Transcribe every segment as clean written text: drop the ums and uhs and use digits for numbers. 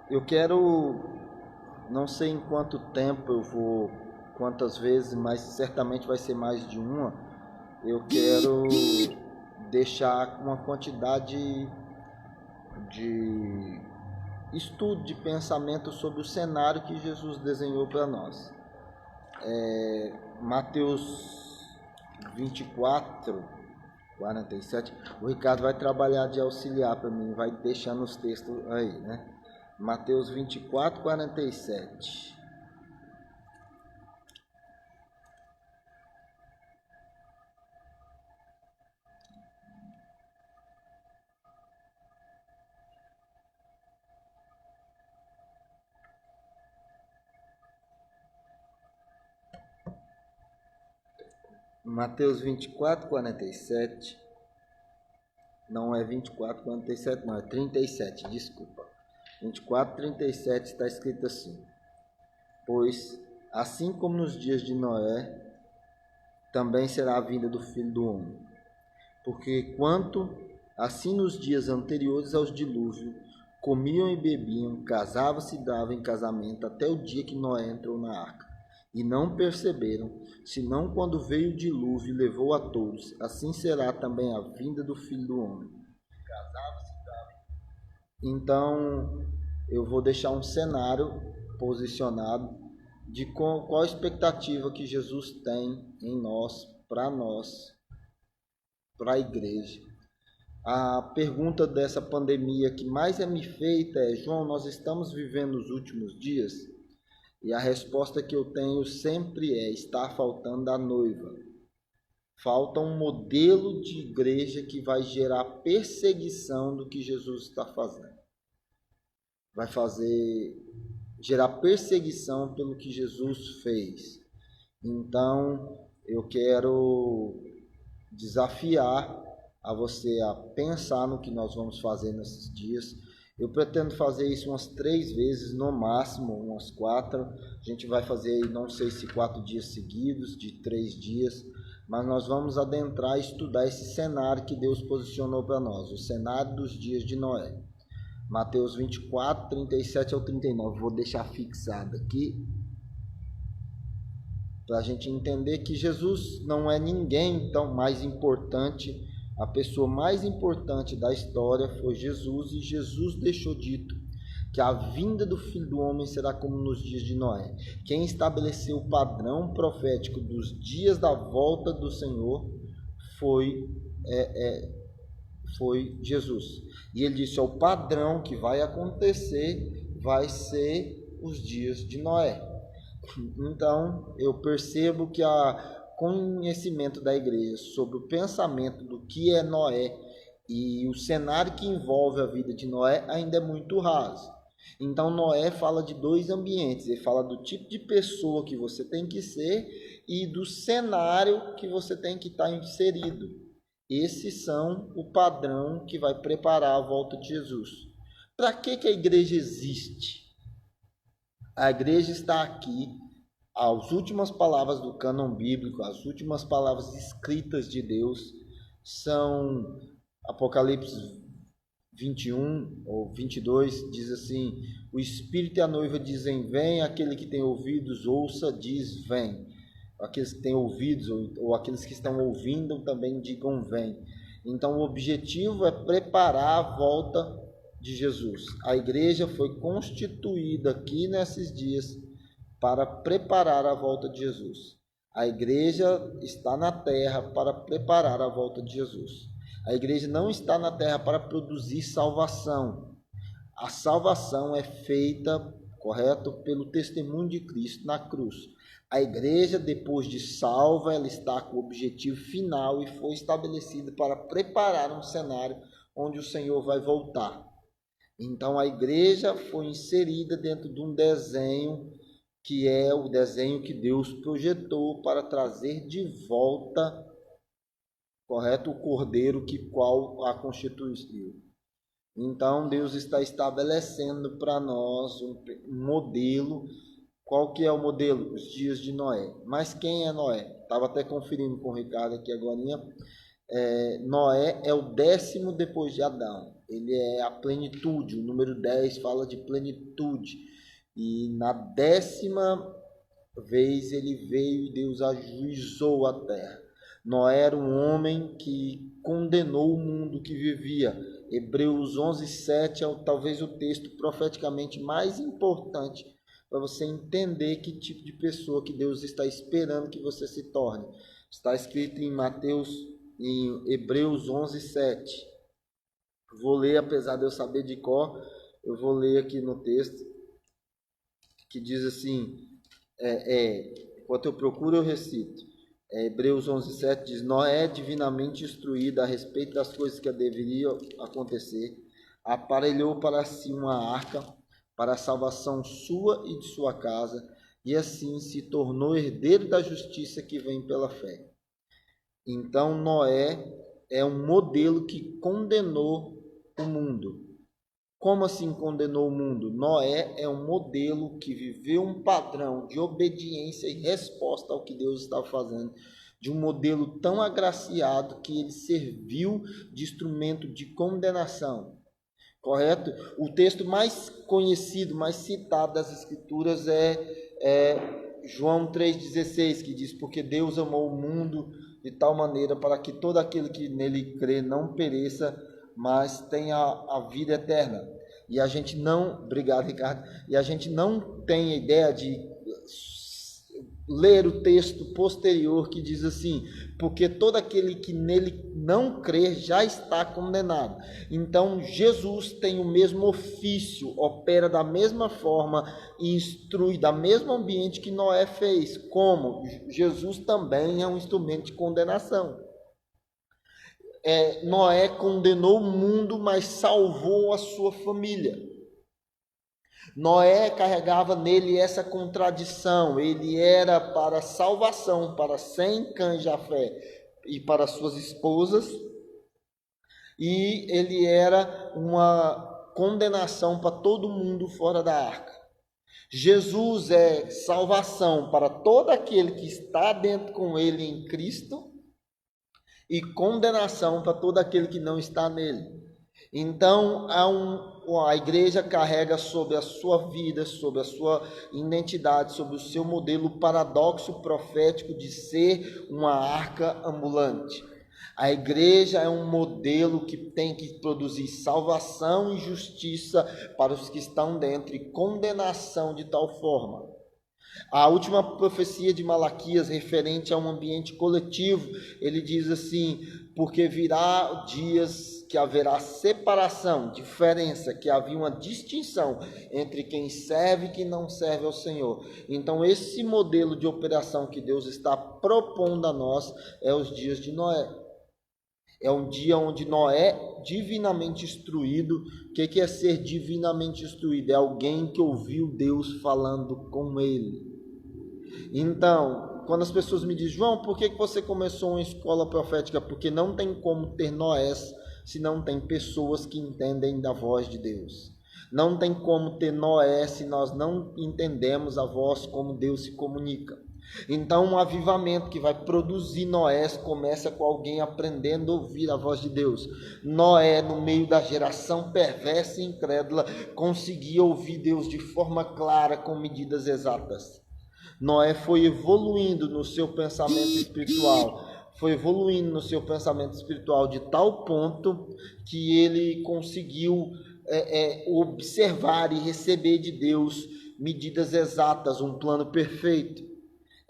Eu quero, não sei em quanto tempo eu vou, quantas vezes, mas certamente vai ser mais de uma. Eu quero deixar uma quantidade de estudo, de pensamento sobre o cenário que Jesus desenhou para nós. Mateus 24, 47. O Ricardo vai trabalhar de auxiliar para mim, vai deixando os textos aí, né? Mateus 24, 47. Mateus 24, 47. Não é 24, 47, não, é 37, desculpa. 24, 37 está escrito assim: Pois, assim como nos dias de Noé, também será a vinda do Filho do Homem. Porque quanto assim nos dias anteriores aos dilúvios, comiam e bebiam, casavam-se e davam em casamento, até o dia que Noé entrou na arca. E não perceberam, senão quando veio o dilúvio e levou a todos. Assim será também a vinda do Filho do Homem. Então, eu vou deixar um cenário posicionado de qual a expectativa que Jesus tem em nós, para a igreja. A pergunta dessa pandemia que mais é me feita é: João, nós estamos vivendo os últimos dias? E a resposta que eu tenho sempre é: está faltando a noiva. Falta um modelo de igreja que vai gerar perseguição do que Jesus está fazendo. Vai gerar perseguição pelo que Jesus fez. Então, eu quero desafiar a você a pensar no que nós vamos fazer nesses dias. Eu pretendo fazer isso umas 3 vezes, no máximo umas 4. A gente vai fazer, não sei se 4 dias seguidos, de 3 dias, mas nós vamos adentrar e estudar esse cenário que Deus posicionou para nós, o cenário dos dias de Noé. Mateus 24, 37 ao 39. Vou deixar fixado aqui, para a gente entender que Jesus não é ninguém tão mais importante. A pessoa mais importante da história foi Jesus, e Jesus deixou dito que a vinda do Filho do Homem será como nos dias de Noé. Quem estabeleceu o padrão profético dos dias da volta do Senhor foi Jesus. E ele disse: o padrão que vai acontecer vai ser os dias de Noé. Então, eu percebo que o conhecimento da igreja sobre o pensamento do que é Noé e o cenário que envolve a vida de Noé ainda é muito raso. Então, Noé fala de 2 ambientes. Ele fala do tipo de pessoa que você tem que ser e do cenário que você tem que estar inserido. Esses são o padrão que vai preparar a volta de Jesus. Para que a igreja existe? A igreja está aqui, as últimas palavras do cânon bíblico, as últimas palavras escritas de Deus são Apocalipse 21 ou 22, diz assim: o Espírito e a noiva dizem vem, aquele que tem ouvidos ouça, diz vem. Aqueles que têm ouvidos ou aqueles que estão ouvindo também digam vem. Então o objetivo é preparar a volta de Jesus. A igreja foi constituída aqui nesses dias para preparar a volta de Jesus. A igreja está na terra para preparar a volta de Jesus. A igreja não está na terra para produzir salvação. A salvação é feita, correto, pelo testemunho de Cristo na cruz. A igreja, depois de salva, ela está com o objetivo final e foi estabelecida para preparar um cenário onde o Senhor vai voltar. Então a igreja foi inserida dentro de um desenho que é o desenho que Deus projetou para trazer de volta, correto, o cordeiro que qual a constituiu. Então Deus está estabelecendo para nós um modelo. Qual que é o modelo? Os dias de Noé. Mas quem é Noé? Estava até conferindo com o Ricardo aqui agora. Noé é o 10º depois de Adão. Ele é a plenitude. O número 10 fala de plenitude. E na 10ª vez ele veio e Deus ajuizou a terra. Noé era um homem que condenou o mundo que vivia. Hebreus 11:7 é talvez o texto profeticamente mais importante para você entender que tipo de pessoa que Deus está esperando que você se torne. Está escrito em Hebreus 11:7. Vou ler, apesar de eu saber de cor, eu vou ler aqui no texto, que diz assim, enquanto eu procuro eu recito. Hebreus 11:7 diz: Noé, divinamente instruído a respeito das coisas que deveriam acontecer, aparelhou para si uma arca para a salvação sua e de sua casa, e assim se tornou herdeiro da justiça que vem pela fé. Então Noé é um modelo que condenou o mundo. Como assim condenou o mundo? Noé é um modelo que viveu um padrão de obediência e resposta ao que Deus estava fazendo, de um modelo tão agraciado que ele serviu de instrumento de condenação. Correto? O texto mais conhecido, mais citado das Escrituras é João 3,16, que diz: porque Deus amou o mundo de tal maneira para que todo aquele que nele crê não pereça, mas tenha a vida eterna. E a gente não, obrigado Ricardo, e a gente não tem a ideia de ler o texto posterior que diz assim: porque todo aquele que nele não crê já está condenado. Então Jesus tem o mesmo ofício, opera da mesma forma e instrui da mesmo ambiente que Noé fez. Como? Jesus também é um instrumento de condenação. Noé condenou o mundo, mas salvou a sua família. Noé carregava nele essa contradição. Ele era para salvação para Sem, Cã e Jafé e para suas esposas, e ele era uma condenação para todo mundo fora da arca. Jesus é salvação para todo aquele que está dentro com ele em Cristo, e condenação para todo aquele que não está nele. Então, a igreja carrega sobre a sua vida, sobre a sua identidade, sobre o seu modelo, o paradoxo profético de ser uma arca ambulante. A igreja é um modelo que tem que produzir salvação e justiça para os que estão dentro, e condenação de tal forma. A última profecia de Malaquias, referente a um ambiente coletivo, ele diz assim: porque virá dias que haverá separação, diferença, que havia uma distinção entre quem serve e quem não serve ao Senhor. Então esse modelo de operação que Deus está propondo a nós é os dias de Noé. É um dia onde Noé, divinamente instruído. O que é ser divinamente instruído? É alguém que ouviu Deus falando com ele. Então, quando as pessoas me dizem: João, por que você começou uma escola profética? Porque não tem como ter Noés se não tem pessoas que entendem da voz de Deus. Não tem como ter Noé se nós não entendemos a voz como Deus se comunica. Então, um avivamento que vai produzir Noé começa com alguém aprendendo a ouvir a voz de Deus. Noé, no meio da geração perversa e incrédula, conseguia ouvir Deus de forma clara, com medidas exatas. Noé foi evoluindo no seu pensamento espiritual. De tal ponto que ele conseguiu observar e receber de Deus medidas exatas, um plano perfeito.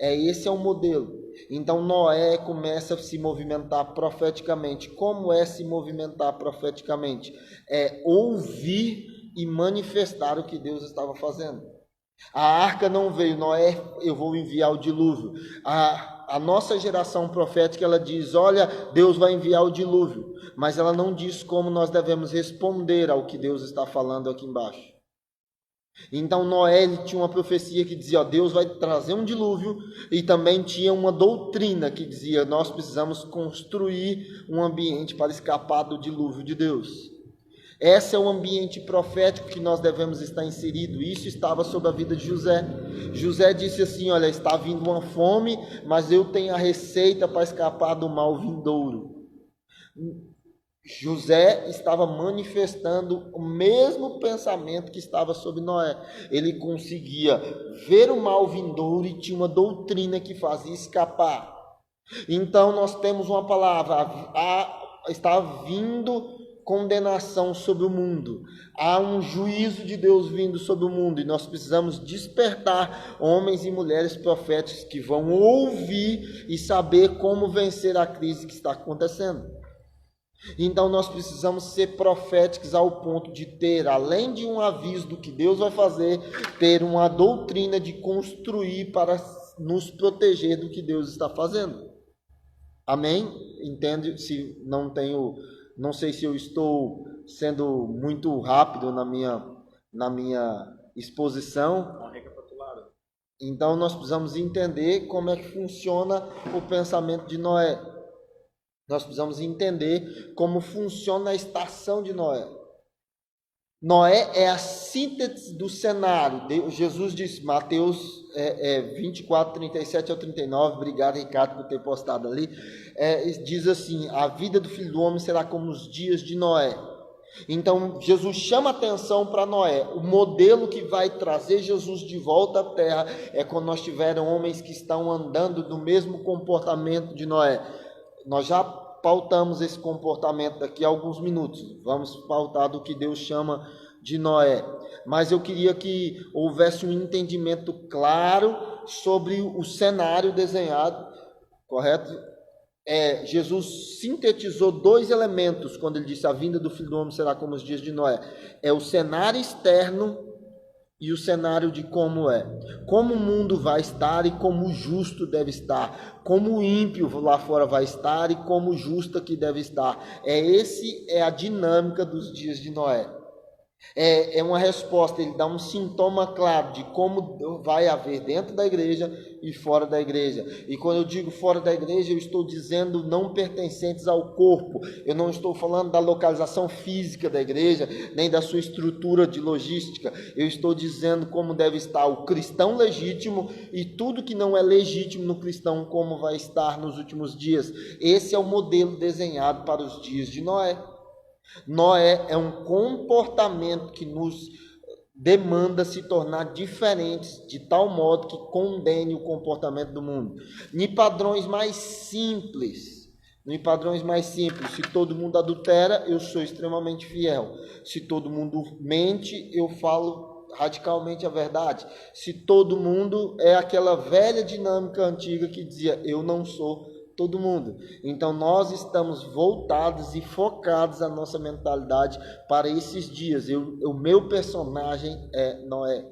Esse é o modelo. Então Noé começa a se movimentar profeticamente. Como é se movimentar profeticamente? É ouvir e manifestar o que Deus estava fazendo. A arca não veio: Noé, eu vou enviar o dilúvio. A nossa geração profética, ela diz: olha, Deus vai enviar o dilúvio, mas ela não diz como nós devemos responder ao que Deus está falando aqui embaixo. Então Noé tinha uma profecia que dizia: Deus vai trazer um dilúvio, e também tinha uma doutrina que dizia: nós precisamos construir um ambiente para escapar do dilúvio de Deus. Esse é o ambiente profético que nós devemos estar inserido. Isso estava sobre a vida de José. José disse assim: olha, está vindo uma fome, mas eu tenho a receita para escapar do mal vindouro. José estava manifestando o mesmo pensamento que estava sobre Noé. Ele conseguia ver o mal vindouro e tinha uma doutrina que fazia escapar. Então nós temos uma palavra, está vindo condenação sobre o mundo. Há um juízo de Deus vindo sobre o mundo e nós precisamos despertar homens e mulheres proféticos que vão ouvir e saber como vencer a crise que está acontecendo. Então nós precisamos ser proféticos ao ponto de ter, além de um aviso do que Deus vai fazer, ter uma doutrina de construir para nos proteger do que Deus está fazendo. Amém? Entende? Se não tenho, não sei se eu estou sendo muito rápido na minha exposição. Então nós precisamos entender como é que funciona o pensamento de Noé. Nós precisamos entender como funciona a estação de Noé. Noé é a síntese do cenário. Jesus disse, Mateus 24, 37 ao 39, obrigado Ricardo por ter postado ali, diz assim, a vida do Filho do Homem será como os dias de Noé. Então Jesus chama atenção para Noé. O modelo que vai trazer Jesus de volta à terra é quando nós tivermos homens que estão andando do mesmo comportamento de Noé. Nós já pautamos esse comportamento daqui a alguns minutos. Vamos pautar do que Deus chama de Noé. Mas eu queria que houvesse um entendimento claro sobre o cenário desenhado, correto? Jesus sintetizou dois elementos quando ele disse a vinda do Filho do Homem será como os dias de Noé. É o cenário externo e o cenário de como o mundo vai estar e como o justo deve estar, como o ímpio lá fora vai estar e como o justo aqui deve estar. É a dinâmica dos dias de Noé. É uma resposta, ele dá um sintoma claro de como vai haver dentro da igreja e fora da igreja. E quando eu digo fora da igreja, eu estou dizendo não pertencentes ao corpo. Eu não estou falando da localização física da igreja, nem da sua estrutura de logística. Eu estou dizendo como deve estar o cristão legítimo e tudo que não é legítimo no cristão, como vai estar nos últimos dias. Esse é o modelo desenhado para os dias de Noé. Noé é um comportamento que nos demanda se tornar diferentes de tal modo que condene o comportamento do mundo. Em padrões mais simples, se todo mundo adultera, eu sou extremamente fiel. Se todo mundo mente, eu falo radicalmente a verdade. Se todo mundo é aquela velha dinâmica antiga que dizia, eu não sou todo mundo. Então nós estamos voltados e focados a nossa mentalidade para esses dias. O meu personagem é Noé.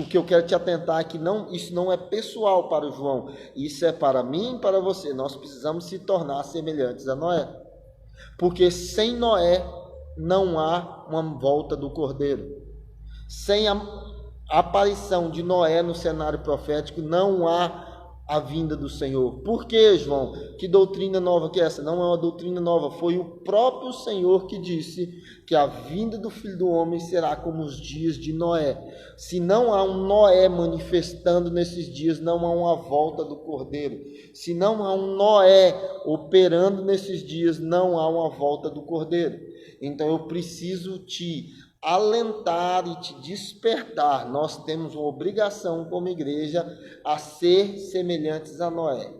O que eu quero te atentar é que isso não é pessoal para o João. Isso é para mim e para você. Nós precisamos se tornar semelhantes a Noé. Porque sem Noé não há uma volta do Cordeiro. Sem a aparição de Noé no cenário profético não há a vinda do Senhor. Por que, João? Que doutrina nova que é essa? Não é uma doutrina nova, foi o próprio Senhor que disse que a vinda do Filho do Homem será como os dias de Noé. Se não há um Noé manifestando nesses dias, não há uma volta do Cordeiro. Se não há um Noé operando nesses dias, não há uma volta do Cordeiro. Então eu preciso te alentar e te despertar. Nós temos uma obrigação como igreja a ser semelhantes a Noé.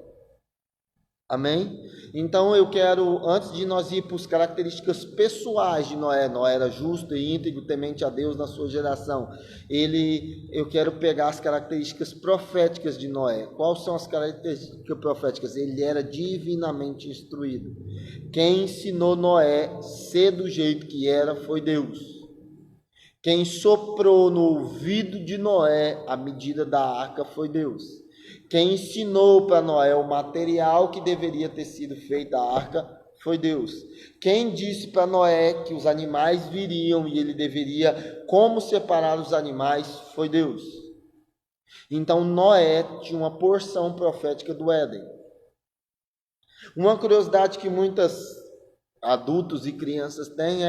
Amém? Então eu quero, antes de nós ir para as características pessoais de Noé, Noé era justo e íntegro, temente a Deus na sua geração. Eu quero pegar as características proféticas de Noé. Quais são as características proféticas? Ele era divinamente instruído. Quem ensinou Noé a ser do jeito que era foi Deus. Quem soprou no ouvido de Noé a medida da arca foi Deus. Quem ensinou para Noé o material que deveria ter sido feita a arca foi Deus. Quem disse para Noé que os animais viriam e ele deveria como separar os animais foi Deus. Então Noé tinha uma porção profética do Éden. Uma curiosidade que muitos adultos e crianças têm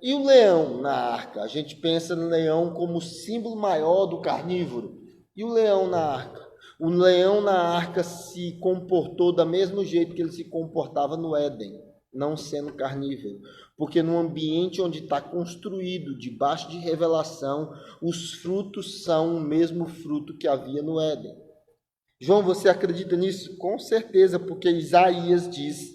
e o leão na arca? A gente pensa no leão como o símbolo maior do carnívoro. E o leão na arca? O leão na arca se comportou do mesmo jeito que ele se comportava no Éden, não sendo carnívoro. Porque no ambiente onde está construído, debaixo de revelação, os frutos são o mesmo fruto que havia no Éden. João, você acredita nisso? Com certeza, porque Isaías diz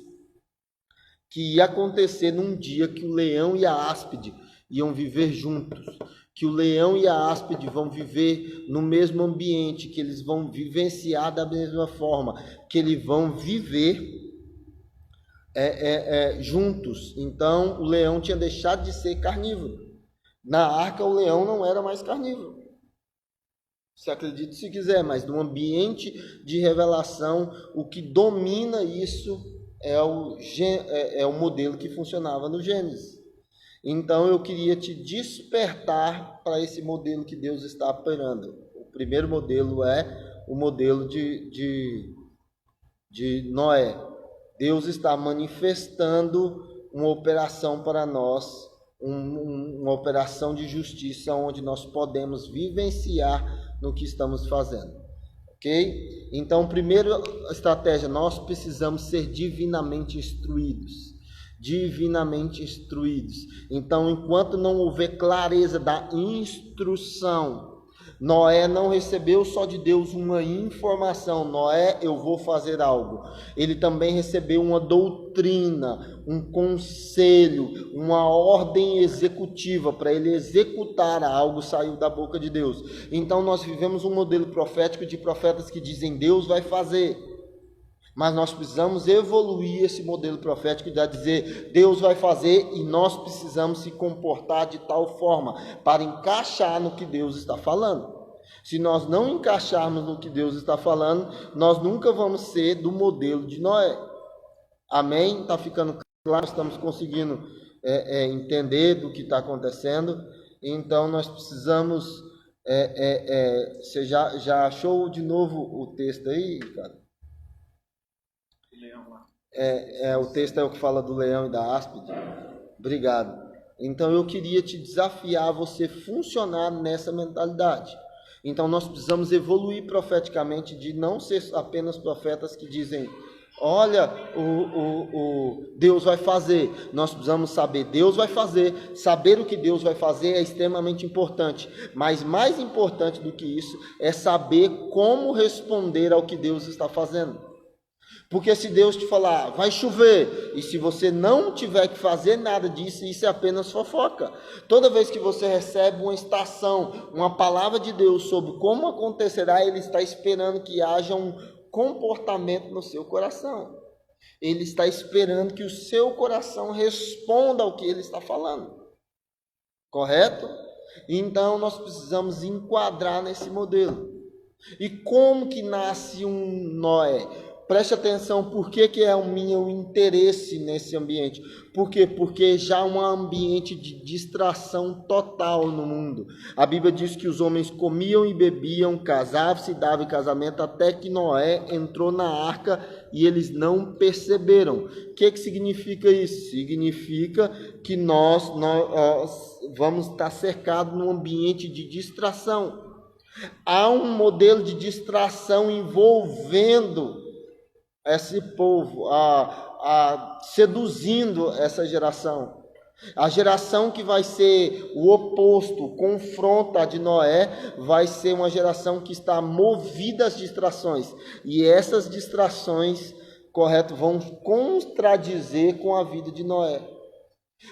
que ia acontecer num dia que o leão e a áspide iam viver juntos, que o leão e a áspide vão viver no mesmo ambiente, que eles vão vivenciar da mesma forma, que eles vão viver juntos. Então, o leão tinha deixado de ser carnívoro. Na arca, o leão não era mais carnívoro. Você acredita se quiser, mas no ambiente de revelação, o que domina isso é o modelo que funcionava no Gênesis. Então, eu queria te despertar para esse modelo que Deus está operando. O primeiro modelo é o modelo de Noé. Deus está manifestando uma operação para nós, uma operação de justiça, onde nós podemos vivenciar no que estamos fazendo. Ok? Então, primeira estratégia, nós precisamos ser divinamente instruídos. Divinamente instruídos. Então, enquanto não houver clareza da instrução, Noé não recebeu só de Deus uma informação, Noé, eu vou fazer algo. Ele também recebeu uma doutrina, um conselho, uma ordem executiva para ele executar algo, saiu da boca de Deus. Então nós vivemos um modelo profético de profetas que dizem Deus vai fazer. Mas nós precisamos evoluir esse modelo profético de dizer Deus vai fazer e nós precisamos se comportar de tal forma para encaixar no que Deus está falando. Se nós não encaixarmos no que Deus está falando, nós nunca vamos ser do modelo de Noé. Amém? Está ficando claro? Estamos conseguindo entender do que está acontecendo. Então nós precisamos... Você já achou de novo o texto aí, cara? O texto é o que fala do leão e da áspide. Obrigado. Então eu queria te desafiar a você funcionar nessa mentalidade. Então nós precisamos evoluir profeticamente, de não ser apenas profetas que dizem olha, o Deus vai fazer. Nós precisamos saber Deus vai fazer. Saber o que Deus vai fazer é extremamente importante. Mas mais importante do que isso é saber como responder ao que Deus está fazendo. Porque se Deus te falar, vai chover, e se você não tiver que fazer nada disso, isso é apenas fofoca. Toda vez que você recebe uma estação, uma palavra de Deus sobre como acontecerá, Ele está esperando que haja um comportamento no seu coração. Ele está esperando que o seu coração responda ao que Ele está falando. Correto? Então nós precisamos enquadrar nesse modelo. E como que nasce um Noé? Preste atenção, por que é o meu interesse nesse ambiente? Por quê? Porque já há um ambiente de distração total no mundo. A Bíblia diz que os homens comiam e bebiam, casavam-se e davam em casamento, até que Noé entrou na arca e eles não perceberam. O que significa isso? Significa que nós vamos estar cercados num ambiente de distração. Há um modelo de distração envolvendo esse povo, seduzindo essa geração. A geração que vai ser o oposto, o confronto à de Noé, vai ser uma geração que está movida às distrações. E essas distrações, correto, vão contradizer com a vida de Noé.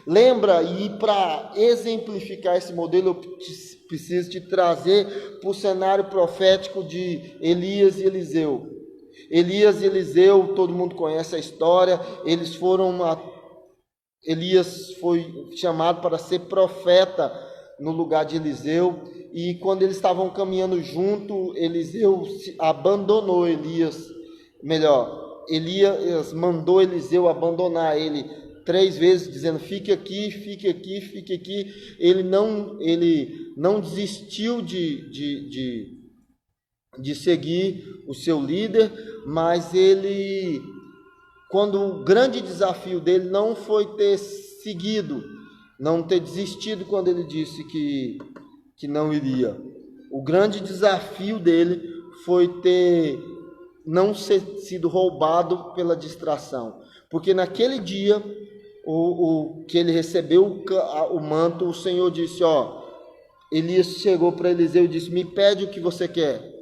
Lembra, e para exemplificar esse modelo, eu preciso te trazer para o cenário profético de Elias e Eliseu. Elias e Eliseu, todo mundo conhece a história. Elias foi chamado para ser profeta no lugar de Eliseu, e quando eles estavam caminhando junto, Eliseu abandonou Elias. Elias mandou Eliseu abandonar ele 3 vezes, dizendo, fique aqui, fique aqui, fique aqui. Ele não desistiu de seguir o seu líder, mas quando o grande desafio dele não foi ter seguido, não ter desistido quando ele disse que não iria. O grande desafio dele foi ter não ser sido roubado pela distração, porque naquele dia que ele recebeu o manto, o Senhor disse, Elias chegou para Eliseu e disse, me pede o que você quer.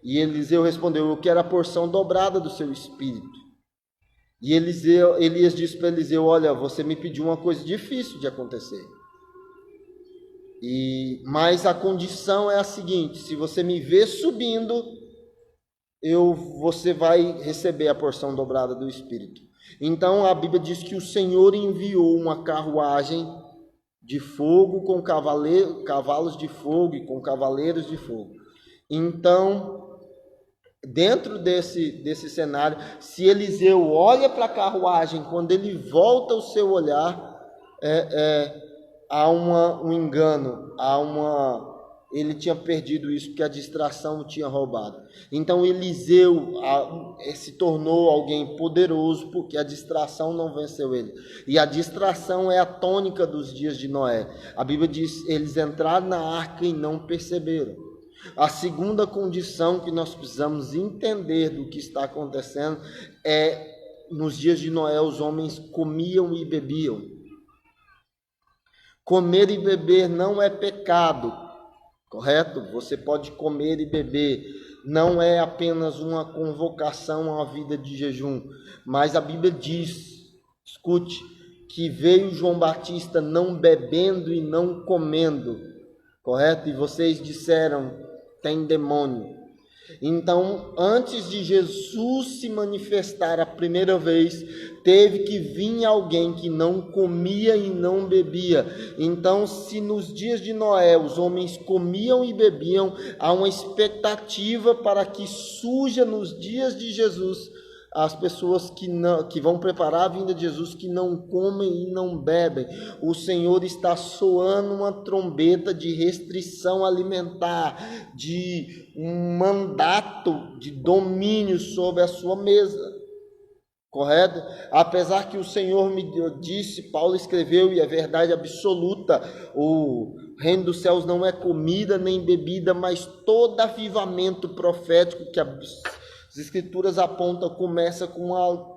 E Eliseu respondeu, eu quero a porção dobrada do seu espírito. E Elias disse para Eliseu, olha, você me pediu uma coisa difícil de acontecer. Mas a condição é a seguinte, se você me ver subindo, você vai receber a porção dobrada do espírito. Então a Bíblia diz que o Senhor enviou uma carruagem de fogo com cavalos de fogo e com cavaleiros de fogo. Então, dentro desse cenário, se Eliseu olha para a carruagem, quando ele volta o seu olhar, há um engano, ele tinha perdido isso, porque a distração o tinha roubado. Então Eliseu se tornou alguém poderoso, porque a distração não venceu ele. E a distração é a tônica dos dias de Noé. A Bíblia diz, eles entraram na arca e não perceberam. A segunda condição que nós precisamos entender do que está acontecendo é, nos dias de Noé, os homens comiam e bebiam. Comer e beber não é pecado, correto? Você pode comer e beber, não é apenas uma convocação a uma vida de jejum, mas a Bíblia diz, escute, que veio João Batista não bebendo e não comendo, correto? E vocês disseram, tem demônio. Então, antes de Jesus se manifestar a primeira vez, teve que vir alguém que não comia e não bebia. Então, se nos dias de Noé os homens comiam e bebiam, há uma expectativa para que surja nos dias de Jesus as pessoas que vão preparar a vinda de Jesus, que não comem e não bebem. O Senhor está soando uma trombeta de restrição alimentar, de um mandato de domínio sobre a sua mesa. Correto? Apesar que o Senhor me disse, Paulo escreveu, e é verdade absoluta, o reino dos céus não é comida nem bebida, mas todo avivamento profético que as Escrituras apontam, começa com a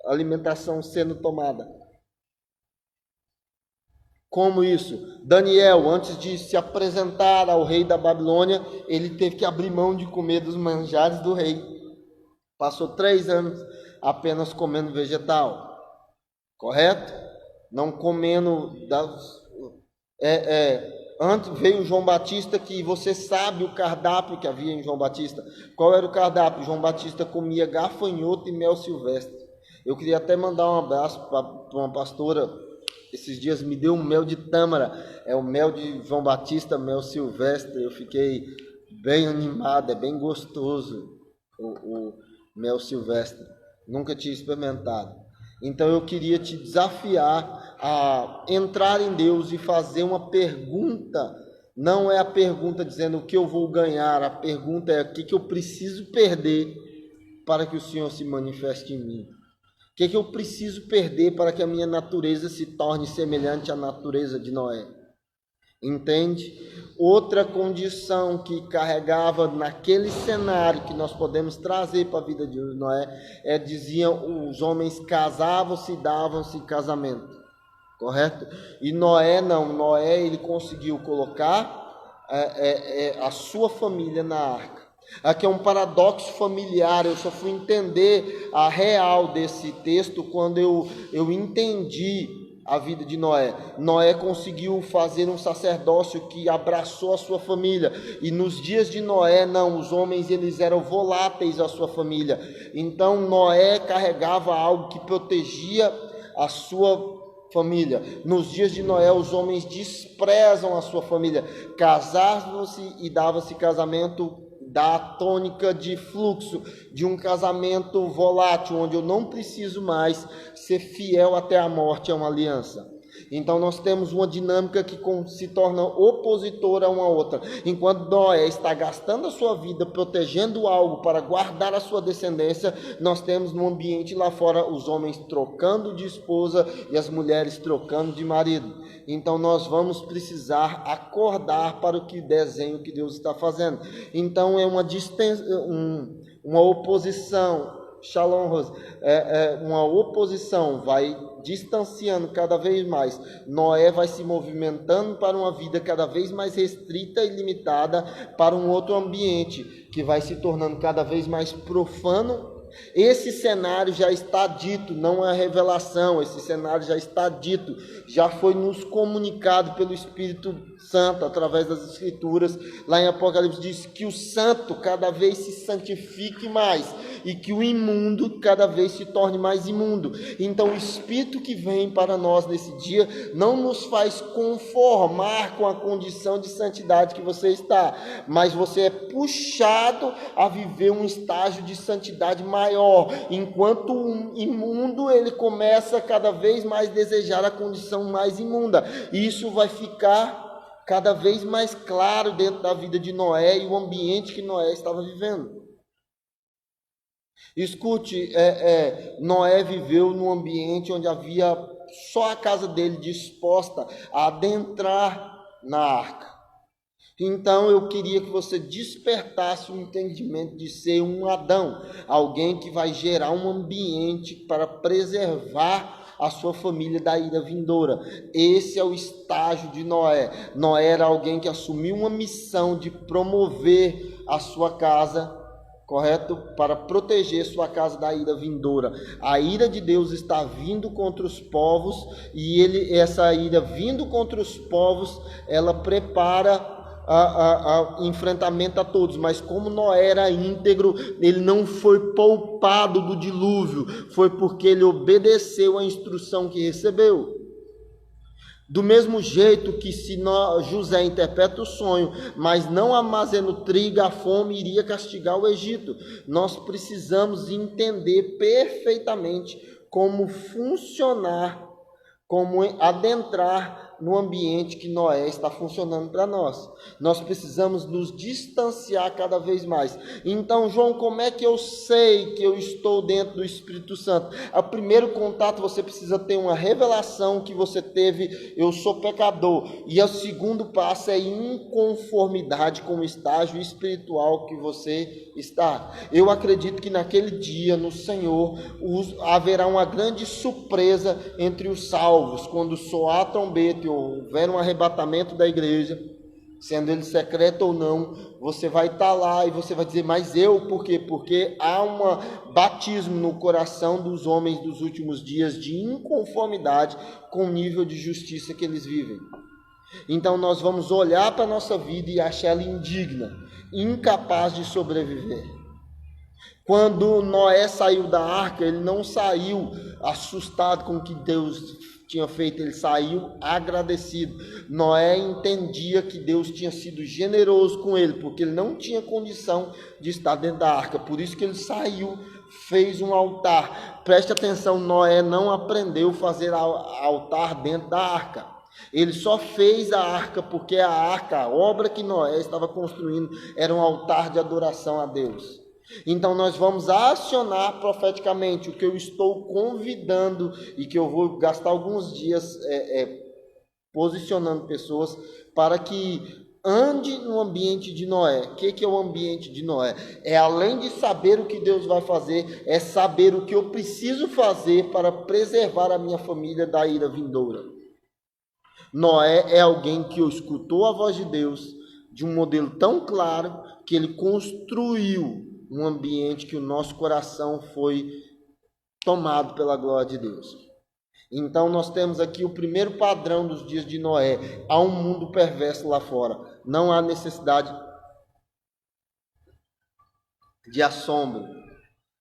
alimentação sendo tomada. Como isso? Daniel, antes de se apresentar ao rei da Babilônia, ele teve que abrir mão de comer dos manjares do rei. Passou 3 anos apenas comendo vegetal. Correto? Não comendo antes veio João Batista, que você sabe o cardápio que havia em João Batista. Qual era o cardápio? João Batista comia gafanhoto e mel silvestre. Eu queria até mandar um abraço para uma pastora, esses dias me deu um mel de tâmara, é o mel de João Batista, mel silvestre. Eu fiquei bem animado, é bem gostoso o mel silvestre. Nunca tinha experimentado. Então eu queria te desafiar a entrar em Deus e fazer uma pergunta. Não é a pergunta dizendo o que eu vou ganhar, a pergunta é o que eu preciso perder para que o Senhor se manifeste em mim. O que eu preciso perder para que a minha natureza se torne semelhante à natureza de Noé. Entende? Outra condição que carregava naquele cenário que nós podemos trazer para a vida de Noé diziam, os homens casavam-se e davam-se casamento, correto? E Noé não, Noé ele conseguiu colocar a sua família na arca. Aqui é um paradoxo familiar, eu só fui entender a real desse texto quando eu entendi a vida de Noé. Noé conseguiu fazer um sacerdócio que abraçou a sua família. E nos dias de Noé, não, os homens eles eram voláteis à sua família. Então Noé carregava algo que protegia a sua família. Nos dias de Noé, os homens desprezam a sua família. Casavam-se e davam-se casamento da tônica de fluxo, de um casamento volátil, onde eu não preciso mais ser fiel até a morte a uma aliança. Então nós temos uma dinâmica que se torna opositora uma à outra. Enquanto Noé está gastando a sua vida protegendo algo para guardar a sua descendência, nós temos no ambiente lá fora os homens trocando de esposa e as mulheres trocando de marido. Então nós vamos precisar acordar para o desenho que Deus está fazendo. Então é uma oposição. Shalom, Rose. Uma oposição vai distanciando cada vez mais. Noé vai se movimentando para uma vida cada vez mais restrita e limitada, para um outro ambiente que vai se tornando cada vez mais profano. Esse cenário já está dito, não é revelação, esse cenário já está dito, já foi nos comunicado pelo Espírito Santo, através das Escrituras. Lá em Apocalipse diz que o santo cada vez se santifique mais, e que o imundo cada vez se torne mais imundo. Então o Espírito que vem para nós nesse dia não nos faz conformar com a condição de santidade que você está, mas você é puxado a viver um estágio de santidade maior, enquanto o imundo ele começa cada vez mais a desejar a condição mais imunda. E isso vai ficar cada vez mais claro dentro da vida de Noé e o ambiente que Noé estava vivendo. Escute, Noé viveu num ambiente onde havia só a casa dele disposta a adentrar na arca. Então eu queria que você despertasse o entendimento de ser um Adão, alguém que vai gerar um ambiente para preservar a sua família da ira vindoura. Esse é o estágio de Noé. Noé era alguém que assumiu uma missão de promover a sua casa, correto? Para proteger sua casa da ira vindoura. A ira de Deus está vindo contra os povos, e essa ira vindo contra os povos, ela prepara enfrentamento a todos. Mas como Noé era íntegro, ele não foi poupado do dilúvio, foi porque ele obedeceu a instrução que recebeu. Do mesmo jeito que se José interpreta o sonho, mas não armazena o trigo, a fome iria castigar o Egito. Nós precisamos entender perfeitamente como funcionar, como adentrar no ambiente que Noé está funcionando para nós. Nós precisamos nos distanciar cada vez mais. Então, João, como é que eu sei que eu estou dentro do Espírito Santo? O primeiro contato, você precisa ter uma revelação que você teve: eu sou pecador. E o segundo passo é inconformidade com o estágio espiritual que você está. Eu acredito que naquele dia, no Senhor, haverá uma grande surpresa entre os salvos, quando soar a trombeta, houver um arrebatamento da igreja, sendo ele secreto ou não, você vai estar lá e você vai dizer: mas eu, por quê? Porque há um batismo no coração dos homens dos últimos dias de inconformidade com o nível de justiça que eles vivem. Então nós vamos olhar para a nossa vida e achar ela indigna, incapaz de sobreviver. Quando Noé saiu da arca, ele não saiu assustado com o que Deus tinha feito, ele saiu agradecido. Noé entendia que Deus tinha sido generoso com ele, porque ele não tinha condição de estar dentro da arca, por isso que ele saiu, fez um altar. Preste atenção, Noé não aprendeu a fazer altar dentro da arca. Ele só fez a arca porque a arca, a obra que Noé estava construindo, era um altar de adoração a Deus. Então nós vamos acionar profeticamente o que eu estou convidando, e que eu vou gastar alguns dias posicionando pessoas para que ande no ambiente de Noé. O que é o ambiente de Noé? É, além de saber o que Deus vai fazer, é saber o que eu preciso fazer para preservar a minha família da ira vindoura. Noé é alguém que escutou a voz de Deus de um modelo tão claro que ele construiu um ambiente que o nosso coração foi tomado pela glória de Deus. Então nós temos aqui o primeiro padrão dos dias de Noé. Há um mundo perverso lá fora. Não há necessidade de assombro.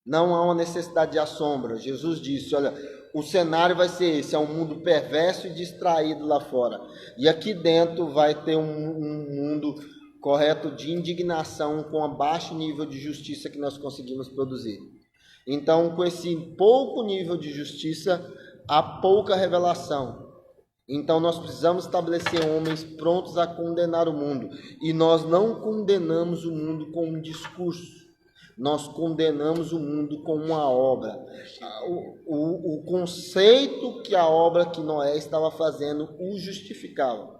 Não há uma necessidade de assombro. Jesus disse: olha, o cenário vai ser esse, é um mundo perverso e distraído lá fora. E aqui dentro vai ter um mundo correto de indignação com a baixo nível de justiça que nós conseguimos produzir. Então, com esse pouco nível de justiça, há pouca revelação. Então nós precisamos estabelecer homens prontos a condenar o mundo. E nós não condenamos o mundo com um discurso. Nós condenamos o mundo com uma obra. O conceito que a obra que Noé estava fazendo o justificava.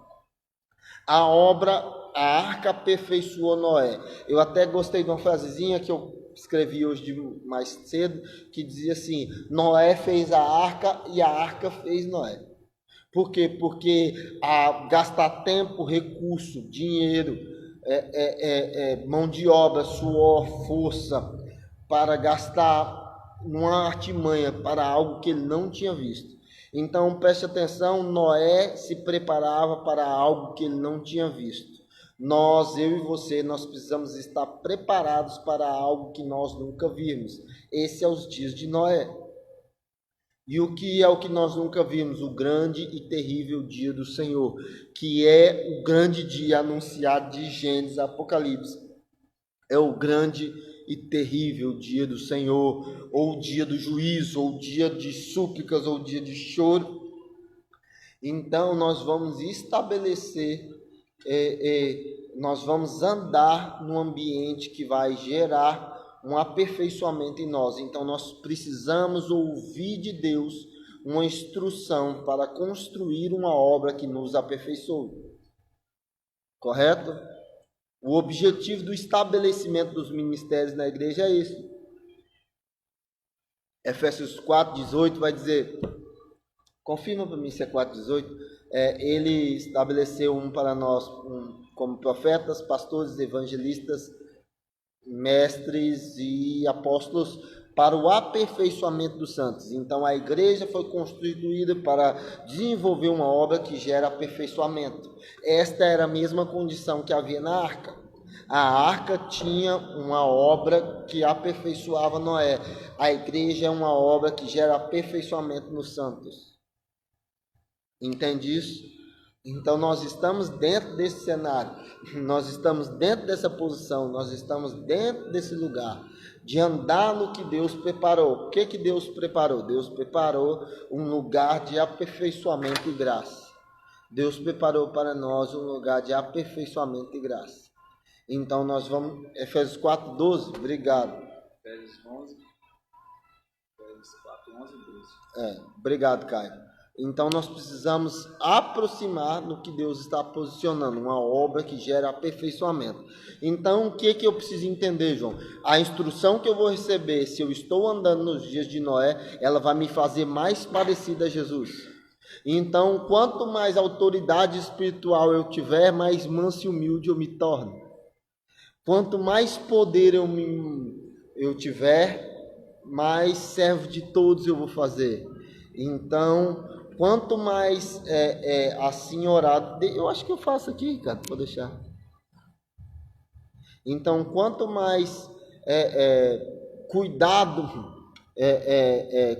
A obra, a arca aperfeiçoou Noé. Eu até gostei de uma frasezinha que eu escrevi hoje mais cedo, que dizia assim: Noé fez a arca e a arca fez Noé. Por quê? Porque gastar tempo, recurso, dinheiro, mão de obra, suor, força, para gastar numa artimanha para algo que ele não tinha visto. Então preste atenção, Noé se preparava para algo que ele não tinha visto. Nós, eu e você, nós precisamos estar preparados para algo que nós nunca vimos. Esse é os dias de Noé. E o que é o que nós nunca vimos? O grande e terrível dia do Senhor, que é o grande dia anunciado de Gênesis, Apocalipse. É o grande e terrível dia do Senhor, ou o dia do juízo, ou o dia de súplicas, ou o dia de choro. Então nós vamos estabelecer, nós vamos andar num ambiente que vai gerar um aperfeiçoamento em nós. Então nós precisamos ouvir de Deus uma instrução para construir uma obra que nos aperfeiçoe. Correto? O objetivo do estabelecimento dos ministérios na igreja é esse. Efésios 4:18 vai dizer, confirma para mim se é 4:18, ele estabeleceu para nós como profetas, pastores, evangelistas, mestres e apóstolos para o aperfeiçoamento dos santos. Então a igreja foi constituída para desenvolver uma obra que gera aperfeiçoamento. Esta era a mesma condição que havia na arca. A arca tinha uma obra que aperfeiçoava Noé. A igreja é uma obra que gera aperfeiçoamento nos santos. Entende isso? Então nós estamos dentro desse cenário, nós estamos dentro dessa posição, nós estamos dentro desse lugar de andar no que Deus preparou. O que Deus preparou? Deus preparou um lugar de aperfeiçoamento e graça. Deus preparou para nós um lugar de aperfeiçoamento e graça. Então nós vamos, Efésios 4:12, obrigado. Efésios 11, Efésios 4, 11 e 12. Obrigado, Caio. Então nós precisamos aproximar no que Deus está posicionando, uma obra que gera aperfeiçoamento. Então o que eu preciso entender, João? A instrução que eu vou receber, se eu estou andando nos dias de Noé, ela vai me fazer mais parecida a Jesus. Então quanto mais autoridade espiritual eu tiver, mais manso e humilde eu me torno. Quanto mais poder eu tiver, mais servo de todos eu vou fazer. Então, quanto mais assim orado, eu acho que eu faço aqui, Ricardo, vou deixar. Então, quanto mais cuidado,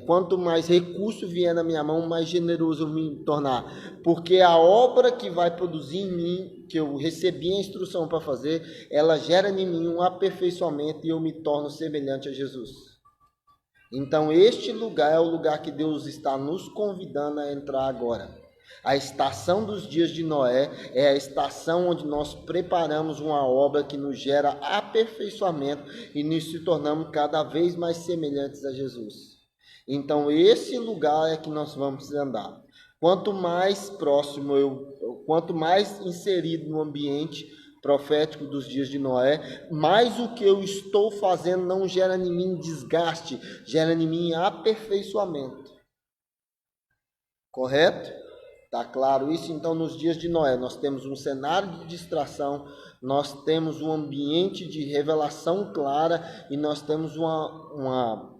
quanto mais recurso vier na minha mão, mais generoso eu me tornar. Porque a obra que vai produzir em mim, que eu recebi a instrução para fazer, ela gera em mim um aperfeiçoamento e eu me torno semelhante a Jesus. Então este lugar é o lugar que Deus está nos convidando a entrar agora. A estação dos dias de Noé é a estação onde nós preparamos uma obra que nos gera aperfeiçoamento e nos se tornamos cada vez mais semelhantes a Jesus. Então esse lugar é que nós vamos andar. Quanto mais próximo quanto mais inserido no ambiente profético dos dias de Noé, mais o que eu estou fazendo não gera em mim desgaste, gera em mim aperfeiçoamento. Correto? Está claro isso? Então, nos dias de Noé, nós temos um cenário de distração, nós temos um ambiente de revelação clara e nós temos uma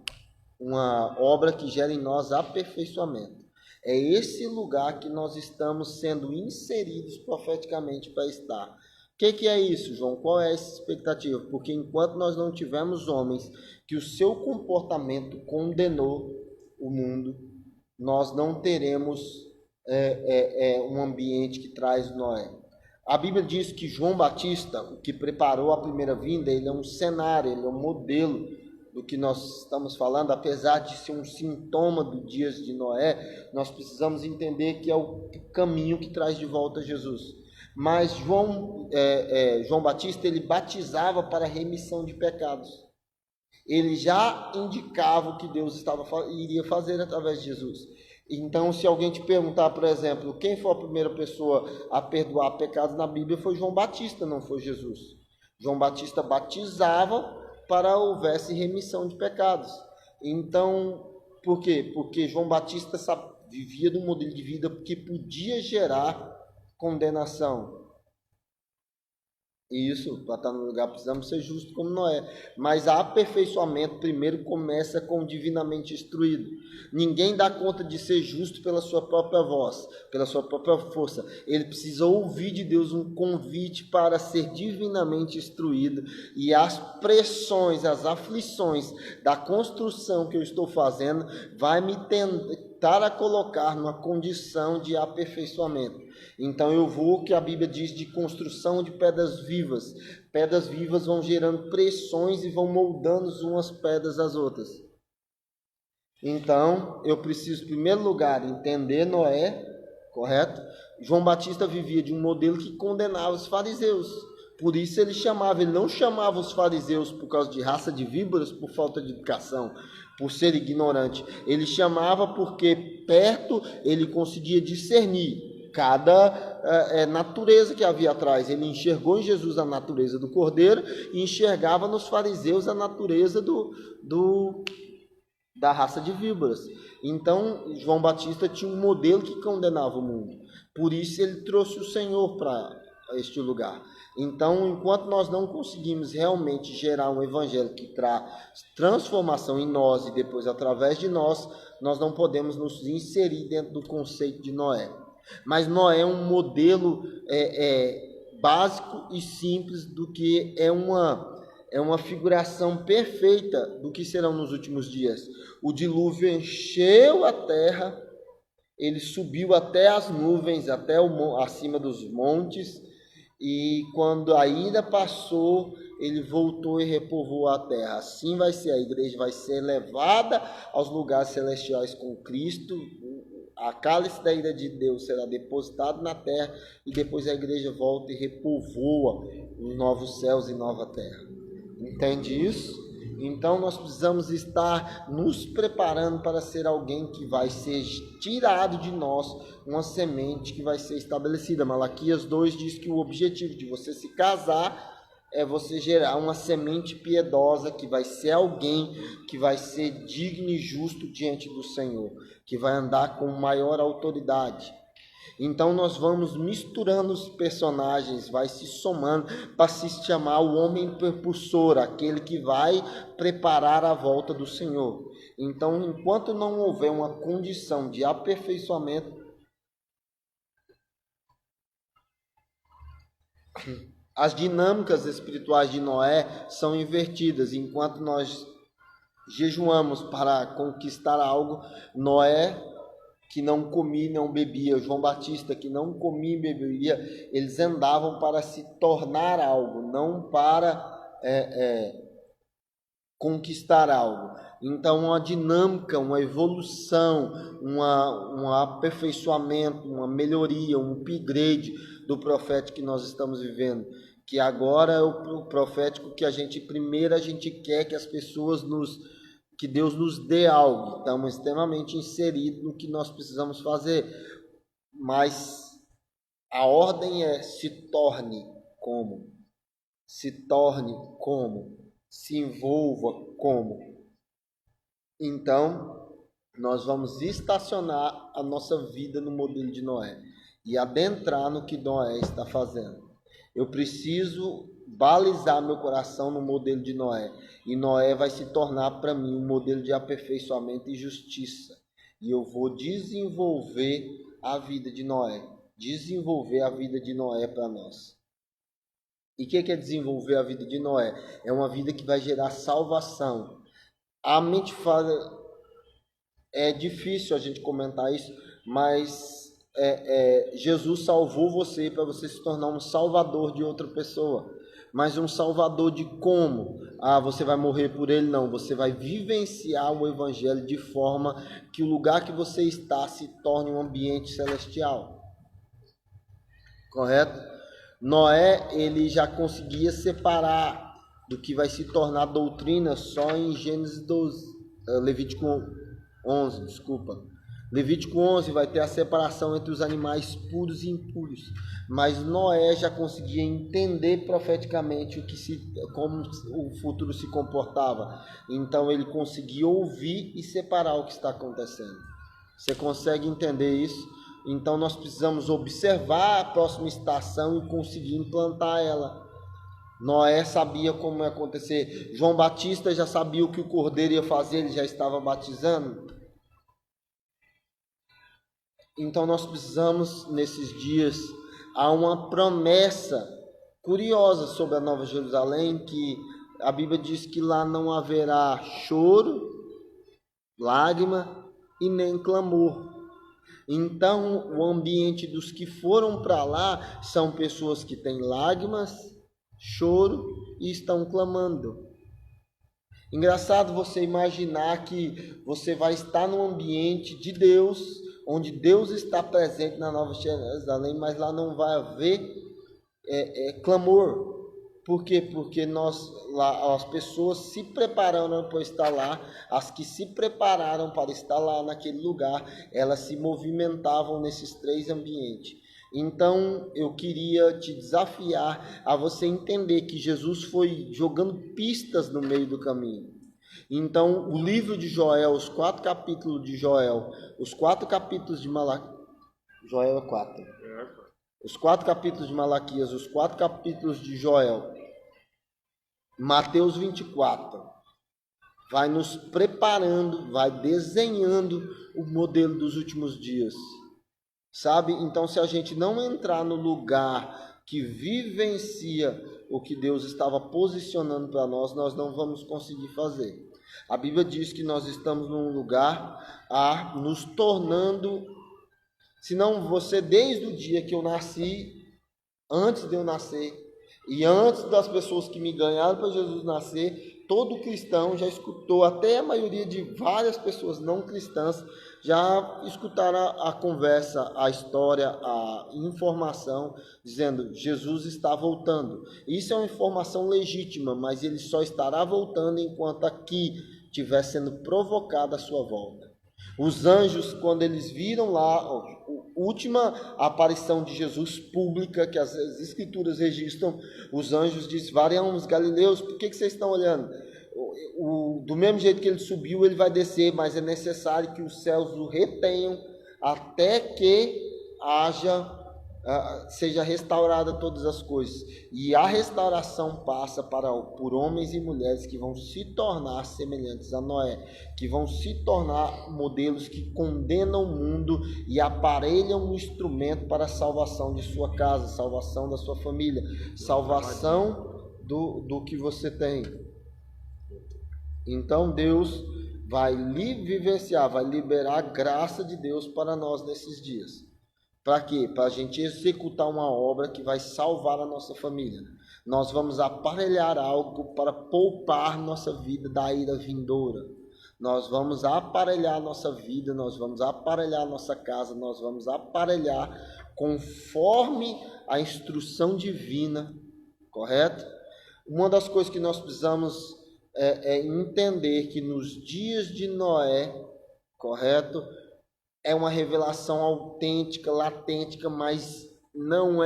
obra que gera em nós aperfeiçoamento. É esse lugar que nós estamos sendo inseridos profeticamente para estar. O que é isso, João? Qual é essa expectativa? Porque enquanto nós não tivermos homens que o seu comportamento condenou o mundo, nós não teremos um ambiente que traz Noé. A Bíblia diz que João Batista, o que preparou a primeira vinda, ele é um cenário, ele é um modelo do que nós estamos falando, apesar de ser um sintoma dos dias de Noé, nós precisamos entender que é o caminho que traz de volta Jesus. Mas João Batista, ele batizava para remissão de pecados. Ele já indicava o que Deus iria fazer através de Jesus. Então, se alguém te perguntar, por exemplo, quem foi a primeira pessoa a perdoar pecados na Bíblia, foi João Batista, não foi Jesus. João Batista batizava para houvesse remissão de pecados. Então, por quê? Porque João Batista vivia de um modelo de vida que podia gerar condenação. Isso, para estar no lugar precisamos ser justos como Noé. Mas o aperfeiçoamento primeiro começa com o divinamente instruído. Ninguém dá conta de ser justo pela sua própria voz, pela sua própria força. Ele precisa ouvir de Deus um convite para ser divinamente instruído. E as pressões, as aflições da construção que eu estou fazendo vai me tentar a colocar numa condição de aperfeiçoamento. Então eu vou, que a Bíblia diz, de construção de pedras vivas. Pedras vivas vão gerando pressões e vão moldando umas pedras às outras. Então eu preciso, em primeiro lugar, entender Noé, correto? João Batista vivia de um modelo que condenava os fariseus. Por isso ele não chamava os fariseus por causa de raça de víboras, por falta de educação, por ser ignorante. Ele chamava porque perto ele conseguia discernir cada natureza que havia atrás. Ele enxergou em Jesus a natureza do cordeiro e enxergava nos fariseus a natureza da raça de víboras. Então João Batista tinha um modelo que condenava o mundo. Por isso ele trouxe o Senhor para este lugar. Então, enquanto nós não conseguimos realmente gerar um evangelho que traz transformação em nós e depois através de nós não podemos nos inserir dentro do conceito de Noé. Mas Noé é um modelo básico e simples do que é uma figuração perfeita do que serão nos últimos dias. O dilúvio encheu a terra, ele subiu até as nuvens, até acima dos montes, e quando a ira passou, ele voltou e repovoou a terra. Assim vai ser, a igreja vai ser levada aos lugares celestiais com Cristo. A cálice da ira de Deus será depositado na terra e depois a igreja volta e repovoa os novos céus e nova terra. Entende isso? Então nós precisamos estar nos preparando para ser alguém que vai ser tirado de nós, uma semente que vai ser estabelecida. Malaquias 2 diz que o objetivo de você se casar é você gerar uma semente piedosa, que vai ser alguém que vai ser digno e justo diante do Senhor, que vai andar com maior autoridade. Então nós vamos misturando os personagens, vai se somando para se chamar o homem propulsor, aquele que vai preparar a volta do Senhor. Então, enquanto não houver uma condição de aperfeiçoamento, as dinâmicas espirituais de Noé são invertidas. Enquanto nós jejuamos para conquistar algo, Noé, que não comia e não bebia, João Batista, que não comia e bebia, eles andavam para se tornar algo, não para conquistar algo. Então, uma dinâmica, uma evolução, um aperfeiçoamento, uma melhoria, um upgrade do profético que nós estamos vivendo. Que agora é o profético que a gente quer que as pessoas que Deus nos dê algo. Estamos extremamente inseridos no que nós precisamos fazer. Mas a ordem é: se torne como. Se torne como. Se envolva como. Então, nós vamos estacionar a nossa vida no modelo de Noé e adentrar no que Noé está fazendo. Eu preciso balizar meu coração no modelo de Noé. E Noé vai se tornar para mim um modelo de aperfeiçoamento e justiça. E eu vou desenvolver a vida de Noé. Desenvolver a vida de Noé para nós. E o que é desenvolver a vida de Noé? É uma vida que vai gerar salvação. A mente fala... É difícil a gente comentar isso, mas... Jesus salvou você para você se tornar um salvador de outra pessoa. Mas um Salvador de como? Você vai morrer por ele? Não, você vai vivenciar o Evangelho de forma que o lugar que você está se torne um ambiente celestial. Correto? Noé, ele já conseguia separar do que vai se tornar doutrina só em Gênesis 12, Levítico 11, desculpa. Levítico 11 vai ter a separação entre os animais puros e impuros, mas Noé já conseguia entender profeticamente como o futuro se comportava. Então ele conseguia ouvir e separar o que está acontecendo. Você consegue entender isso? Então nós precisamos observar a próxima estação e conseguir implantar ela. Noé sabia como ia acontecer. João Batista já sabia o que o cordeiro ia fazer, ele já estava batizando. Então nós precisamos, nesses dias, há uma promessa curiosa sobre a Nova Jerusalém, que a Bíblia diz que lá não haverá choro, lágrima e nem clamor. Então o ambiente dos que foram para lá são pessoas que têm lágrimas, choro e estão clamando. Engraçado você imaginar que você vai estar num ambiente de Deus, onde Deus está presente na Nova Jerusalém, mas lá não vai haver clamor. Por quê? Porque as pessoas se prepararam para estar lá, as que se prepararam para estar lá naquele lugar, elas se movimentavam nesses três ambientes. Então eu queria te desafiar a você entender que Jesus foi jogando pistas no meio do caminho. Então o livro de Joel, os 4 capítulos de Joel, os 4 capítulos de Malaquias, Joel é 4. Os 4 capítulos de Malaquias, os 4 capítulos de Joel, Mateus 24, vai nos preparando, vai desenhando o modelo dos últimos dias. Sabe? Então, se a gente não entrar no lugar que vivencia o que Deus estava posicionando para nós, nós não vamos conseguir fazer. A Bíblia diz que nós estamos num lugar nos tornando, se não você desde o dia que eu nasci, antes de eu nascer, e antes das pessoas que me ganharam para Jesus nascer, todo cristão já escutou, até a maioria de várias pessoas não cristãs, já escutaram a conversa, a história, a informação, dizendo Jesus está voltando. Isso é uma informação legítima, mas ele só estará voltando enquanto aqui estiver sendo provocada a sua volta. Os anjos, quando eles viram lá a última aparição de Jesus pública, que as escrituras registram, os anjos dizem: varemos galileus, por que vocês estão olhando? Do mesmo jeito que ele subiu, ele vai descer, mas é necessário que os céus o retenham até que seja restaurada todas as coisas. E a restauração passa por homens e mulheres que vão se tornar semelhantes a Noé, que vão se tornar modelos que condenam o mundo e aparelham um instrumento para a salvação de sua casa, salvação da sua família, salvação do que você tem. Então Deus vai vivenciar, vai liberar a graça de Deus para nós nesses dias. Para quê? Para a gente executar uma obra que vai salvar a nossa família. Nós vamos aparelhar algo para poupar nossa vida da ira vindoura. Nós vamos aparelhar nossa vida, nós vamos aparelhar nossa casa, nós vamos aparelhar conforme a instrução divina, correto? Uma das coisas que nós precisamos entender que nos dias de Noé, correto, é uma revelação autêntica, latêntica, mas não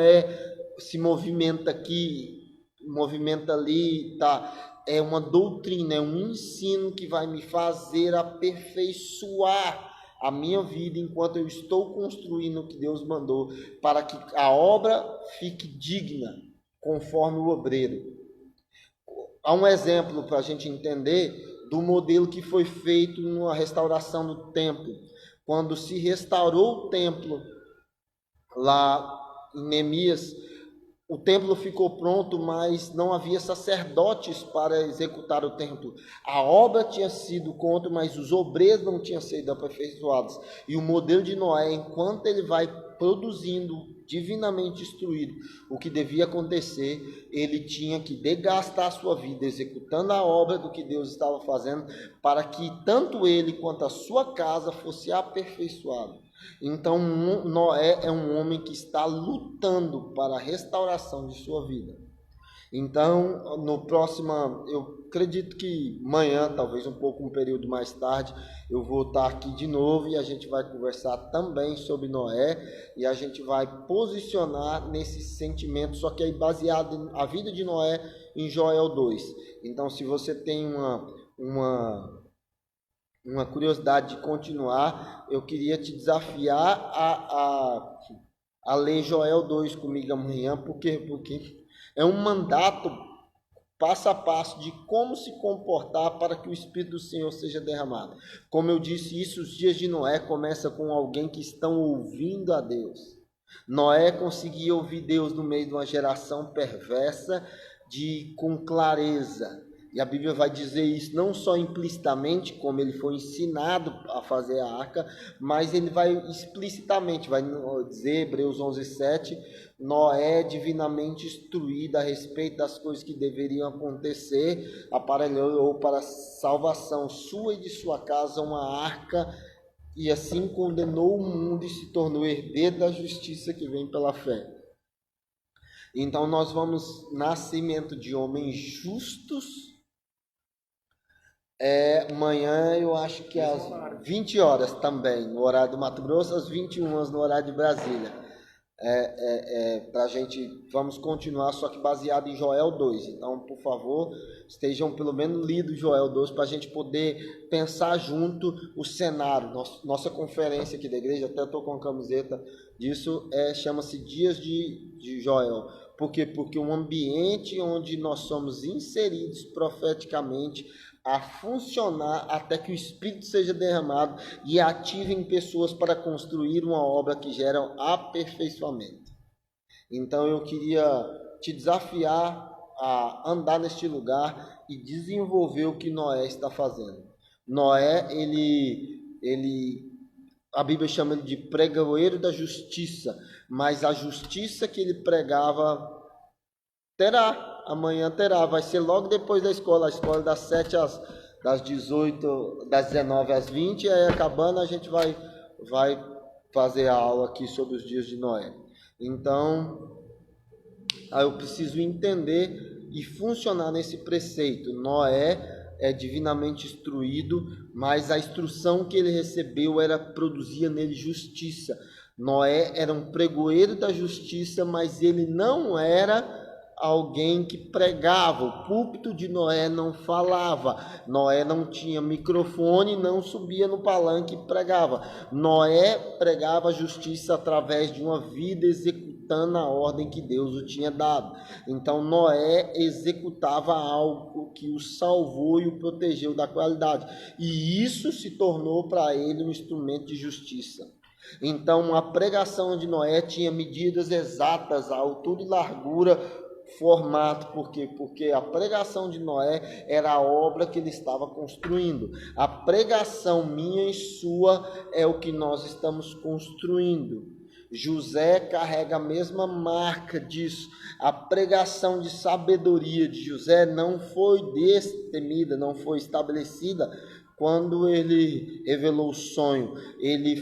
se movimenta aqui, movimenta ali, tá? É uma doutrina, é um ensino que vai me fazer aperfeiçoar a minha vida enquanto eu estou construindo o que Deus mandou, para que a obra fique digna, conforme o obreiro. Há um exemplo para a gente entender do modelo que foi feito na restauração do templo. Quando se restaurou o templo lá em Neemias, o templo ficou pronto, mas não havia sacerdotes para executar o templo. A obra tinha sido pronta, mas os obreiros não tinham sido aperfeiçoados. E o modelo de Noé, enquanto ele vai produzindo, divinamente instruído, o que devia acontecer, ele tinha que desgastar a sua vida, executando a obra do que Deus estava fazendo, para que tanto ele quanto a sua casa fosse aperfeiçoado. Então, Noé é um homem que está lutando para a restauração de sua vida. Então, no próximo, eu acredito que amanhã, talvez um período mais tarde, eu vou estar aqui de novo e a gente vai conversar também sobre Noé e a gente vai posicionar nesse sentimento, só que aí baseado a vida de Noé em Joel 2. Então, se você tem uma curiosidade de continuar, eu queria te desafiar a ler Joel 2 comigo amanhã, porque é um mandato passo a passo de como se comportar para que o Espírito do Senhor seja derramado. Como eu disse, os dias de Noé começa com alguém que estão ouvindo a Deus. Noé conseguia ouvir Deus no meio de uma geração perversa, com clareza. E a Bíblia vai dizer isso não só implicitamente, como ele foi ensinado a fazer a arca, mas ele vai explicitamente, vai dizer, Hebreus 11:7, Noé divinamente instruído a respeito das coisas que deveriam acontecer, aparelhou para a salvação sua e de sua casa uma arca, e assim condenou o mundo e se tornou herdeiro da justiça que vem pela fé. Então nós vamos, nascimento de homens justos, amanhã eu acho que às 20 horas também, no horário do Mato Grosso, às 21 horas no horário de Brasília. Pra gente, vamos continuar, só que baseado em Joel 2. Então, por favor, estejam pelo menos lido Joel 2 para a gente poder pensar junto o cenário. Nossa conferência aqui da igreja, até estou com a camiseta disso, chama-se Dias de Joel. Por quê? Porque um ambiente onde nós somos inseridos profeticamente a funcionar até que o Espírito seja derramado e ativem pessoas para construir uma obra que gera aperfeiçoamento. Então eu queria te desafiar a andar neste lugar e desenvolver o que Noé está fazendo. Noé, a Bíblia chama ele de pregoeiro da justiça, mas a justiça que ele pregava amanhã terá, vai ser logo depois da escola, a escola das 7 das 18, das 19 às 20, aí acabando a gente vai fazer a aula aqui sobre os dias de Noé. Então, eu preciso entender e funcionar nesse preceito. Noé é divinamente instruído, mas a instrução que ele recebeu produzia nele justiça. Noé era um pregoeiro da justiça, mas ele não era alguém que pregava. O púlpito de Noé não falava. Noé não tinha microfone, não subia no palanque e pregava. Noé pregava justiça através de uma vida executando a ordem que Deus o tinha dado. Então Noé executava algo que o salvou e o protegeu da qualidade. E isso se tornou para ele um instrumento de justiça. Então a pregação de Noé tinha medidas exatas, a altura e largura, formato, porque a pregação de Noé era a obra que ele estava construindo. A pregação minha e sua é o que nós estamos construindo. José carrega a mesma marca disso. A pregação de sabedoria de José não foi destemida, não foi estabelecida quando ele revelou o sonho. Ele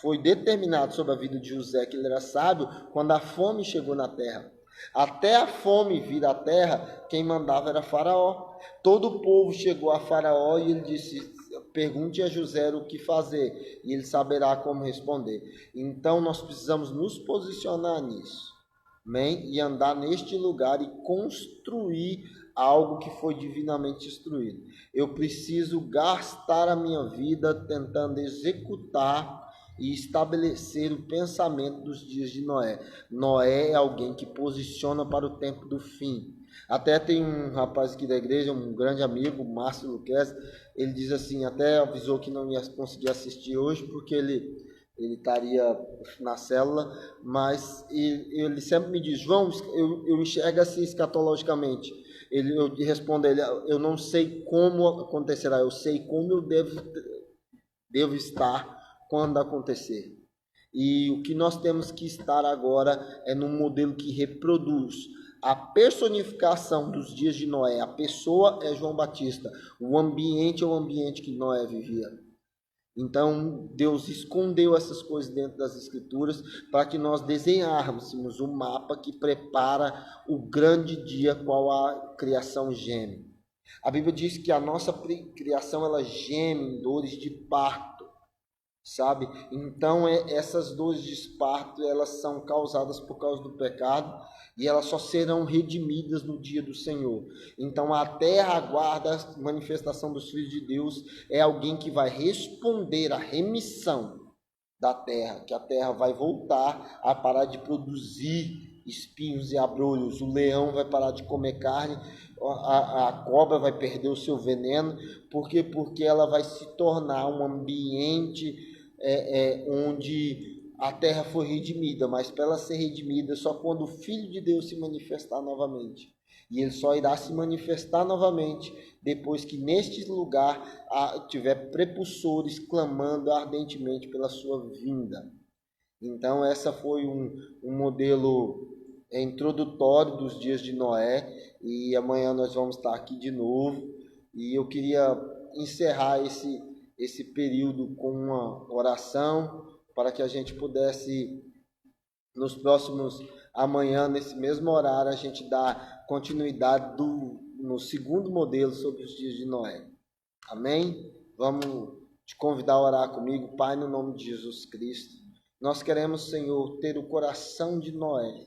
foi determinado sobre a vida de José que ele era sábio quando a fome chegou na terra. Até a fome vir à terra, quem mandava era Faraó. Todo o povo chegou a Faraó e ele disse: pergunte a José o que fazer, e ele saberá como responder. Então nós precisamos nos posicionar nisso, amém? E andar neste lugar e construir algo que foi divinamente instruído. Eu preciso gastar a minha vida tentando executar e estabelecer o pensamento dos dias de Noé. Noé é alguém que posiciona para o tempo do fim. Até tem um rapaz aqui da igreja, um grande amigo, Márcio Luquez, ele diz assim, até avisou que não ia conseguir assistir hoje, porque ele estaria na célula, mas ele sempre me diz: João, eu enxergo assim escatologicamente. Eu respondo a ele: eu não sei como acontecerá, eu sei como eu devo estar quando acontecer. E o que nós temos que estar agora é num modelo que reproduz a personificação dos dias de Noé. A pessoa é João Batista, o ambiente é o ambiente que Noé vivia. Então, Deus escondeu essas coisas dentro das Escrituras para que nós desenhássemos o mapa que prepara o grande dia qual a criação geme. A Bíblia diz que a nossa criação ela geme em dores de parto, sabe? Então, essas dores de parto elas são causadas por causa do pecado e elas só serão redimidas no dia do Senhor. Então a terra aguarda a manifestação dos filhos de Deus, é alguém que vai responder à remissão da terra, que a terra vai voltar a parar de produzir espinhos e abrolhos, o leão vai parar de comer carne, a cobra vai perder o seu veneno, porque ela vai se tornar um ambiente onde a terra foi redimida, mas para ela ser redimida só quando o Filho de Deus se manifestar novamente. E ele só irá se manifestar novamente depois que neste lugar tiver prepulsores clamando ardentemente pela sua vinda. Então essa foi um modelo introdutório dos dias de Noé, e amanhã nós vamos estar aqui de novo, e eu queria encerrar esse período com uma oração, para que a gente pudesse, nos próximos, amanhã, nesse mesmo horário, a gente dar continuidade no segundo modelo sobre os dias de Noé. Amém? Vamos te convidar a orar comigo. Pai, no nome de Jesus Cristo, nós queremos, Senhor, ter o coração de Noé,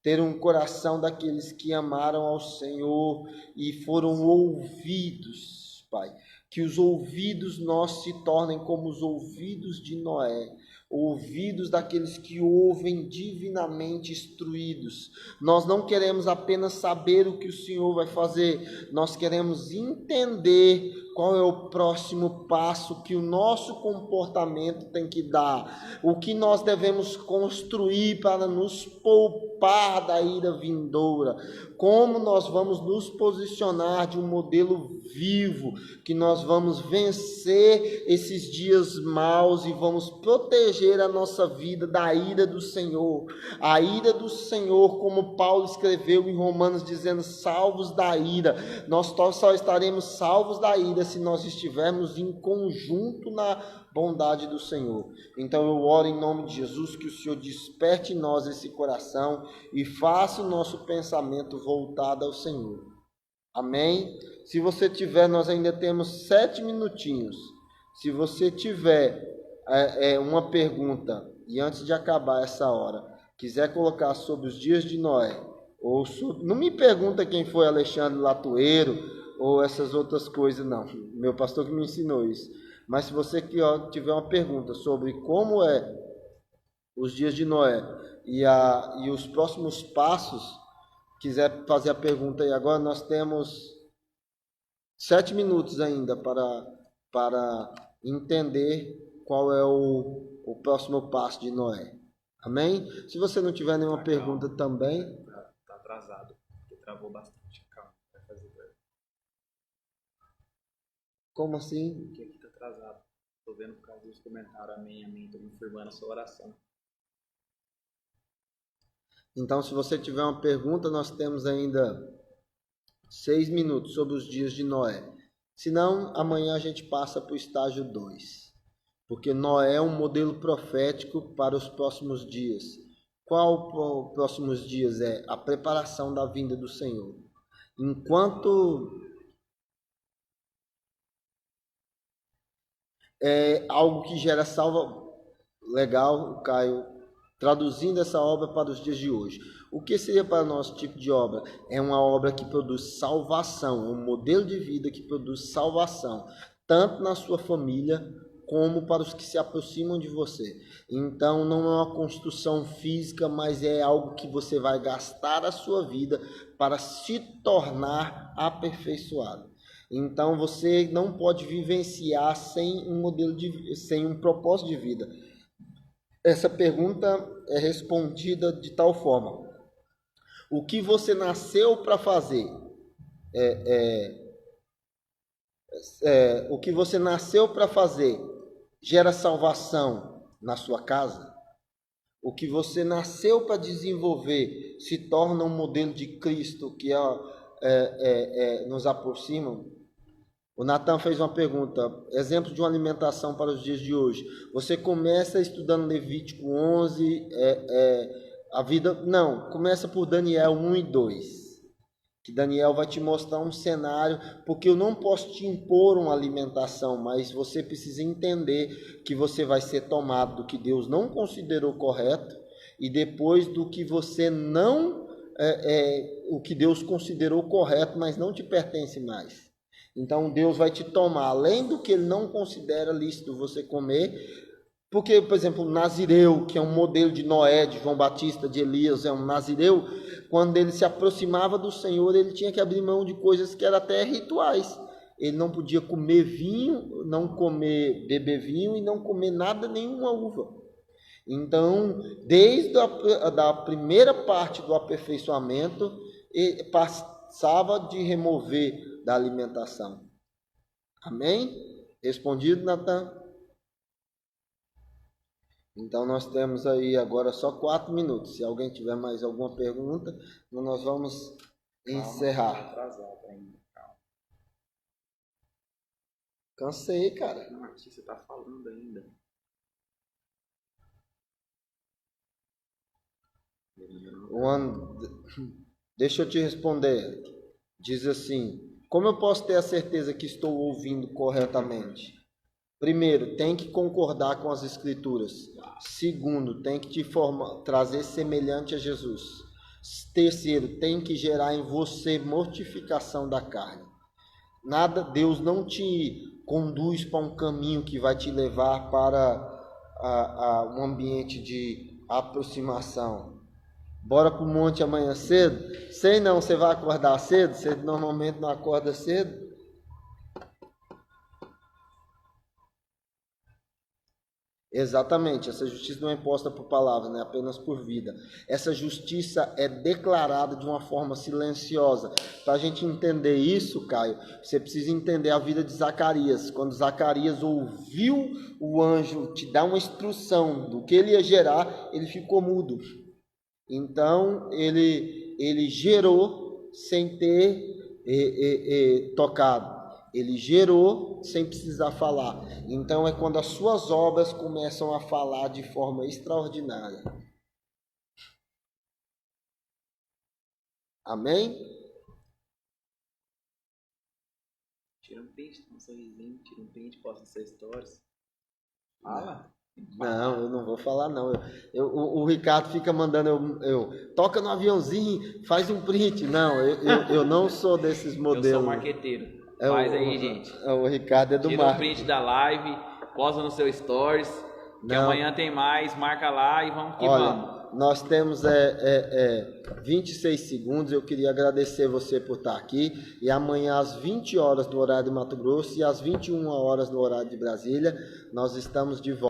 ter um coração daqueles que amaram ao Senhor e foram ouvidos, Pai. Que os ouvidos nossos se tornem como os ouvidos de Noé, ouvidos daqueles que ouvem divinamente instruídos. Nós não queremos apenas saber o que o Senhor vai fazer, nós queremos entender qual é o próximo passo que o nosso comportamento tem que dar, o que nós devemos construir para nos poupar da ira vindoura, como nós vamos nos posicionar de um modelo vivo, que nós vamos vencer esses dias maus e vamos proteger a nossa vida da ira do Senhor. A ira do Senhor, como Paulo escreveu em Romanos, dizendo, salvos da ira. Nós só estaremos salvos da ira se nós estivermos em conjunto na bondade do Senhor. Então eu oro em nome de Jesus, que o Senhor desperte em nós esse coração e faça o nosso pensamento voltado ao Senhor. Amém? Se você tiver, nós ainda temos 7 minutinhos. Se você tiver uma pergunta, e antes de acabar essa hora, quiser colocar sobre os dias de Noé, não me pergunta quem foi Alexandre Latueiro, ou essas outras coisas, não. Meu pastor que me ensinou isso. Mas se você tiver uma pergunta sobre como é os dias de Noé e os próximos passos, quiser fazer a pergunta aí agora, nós temos 7 minutos ainda para entender qual é o próximo passo de Noé. Amém? Se você não tiver nenhuma pergunta também... Está atrasado, porque travou bastante. Calma, vai fazer. Como assim? Porque aqui está atrasado. Estou vendo por causa dos comentários. Amém, amém. Estou me firmando a sua oração. Então, se você tiver uma pergunta, nós temos ainda 6 minutos sobre os dias de Noé. Se não, amanhã a gente passa para o estágio 2. Porque Noé é um modelo profético para os próximos dias. Qual os próximos dias? É a preparação da vinda do Senhor. Enquanto é algo que gera legal, o Caio traduzindo essa obra para os dias de hoje. O que seria para nós tipo de obra? É uma obra que produz salvação, um modelo de vida que produz salvação, tanto na sua família como para os que se aproximam de você. Então não é uma construção física, mas é algo que você vai gastar a sua vida para se tornar aperfeiçoado. Então você não pode vivenciar sem um modelo sem um propósito de vida. Essa pergunta é respondida de tal forma: o que você nasceu para fazer? O que você nasceu para fazer gera salvação na sua casa? o que você nasceu para desenvolver se torna um modelo de Cristo que nos aproxima. O Natan fez uma pergunta, exemplo de uma alimentação para os dias de hoje. Você começa estudando Levítico 11, começa por Daniel 1 e 2. Que Daniel vai te mostrar um cenário, porque eu não posso te impor uma alimentação, mas você precisa entender que você vai ser tomado do que Deus não considerou correto e depois do que você não, o que Deus considerou correto, mas não te pertence mais. Então Deus vai te tomar, além do que Ele não considera lícito você comer. Porque, por exemplo, o Nazireu, que é um modelo de Noé, de João Batista, de Elias, é um Nazireu, quando ele se aproximava do Senhor, ele tinha que abrir mão de coisas que eram até rituais. Ele não podia comer vinho, não beber vinho e não comer nada, nenhuma uva. Então, desde a primeira parte do aperfeiçoamento, ele passava de remover da alimentação. Amém? Respondido, Natan? Então, nós temos aí agora só 4 minutos. Se alguém tiver mais alguma pergunta, nós vamos encerrar. Cansei, cara. Não, aqui você está falando ainda. Deixa eu te responder. Diz assim, como eu posso ter a certeza que estou ouvindo corretamente? Primeiro, tem que concordar com as Escrituras. Segundo, tem que te trazer semelhante a Jesus. Terceiro, tem que gerar em você mortificação da carne. Deus não te conduz para um caminho que vai te levar para um ambiente de aproximação. Bora para o monte amanhã cedo? Sei não, você vai acordar cedo? Você normalmente não acorda cedo? Exatamente, essa justiça não é imposta por palavras, né? Apenas por vida. Essa justiça é declarada de uma forma silenciosa. Para a gente entender isso, Caio, você precisa entender a vida de Zacarias. Quando Zacarias ouviu o anjo te dar uma instrução do que ele ia gerar, ele ficou mudo. Então, ele gerou sem ter tocado. Ele gerou sem precisar falar. Então é quando as suas obras começam a falar de forma extraordinária. Amém? Tira um print, um sorrisinho, tira um print, posta essas stories. Fala. Não, eu não vou falar não. O Ricardo fica mandando eu toca no aviãozinho, faz um print. Não, eu não sou desses modelos. Eu sou marqueteiro. Faz aí, gente. O Ricardo é do Tira um print da live, posta no seu stories, que amanhã tem mais, marca lá e vamos que vamos. Nós temos 26 segundos, eu queria agradecer você por estar aqui, e amanhã às 20 horas no horário de Mato Grosso e às 21 horas no horário de Brasília, nós estamos de volta.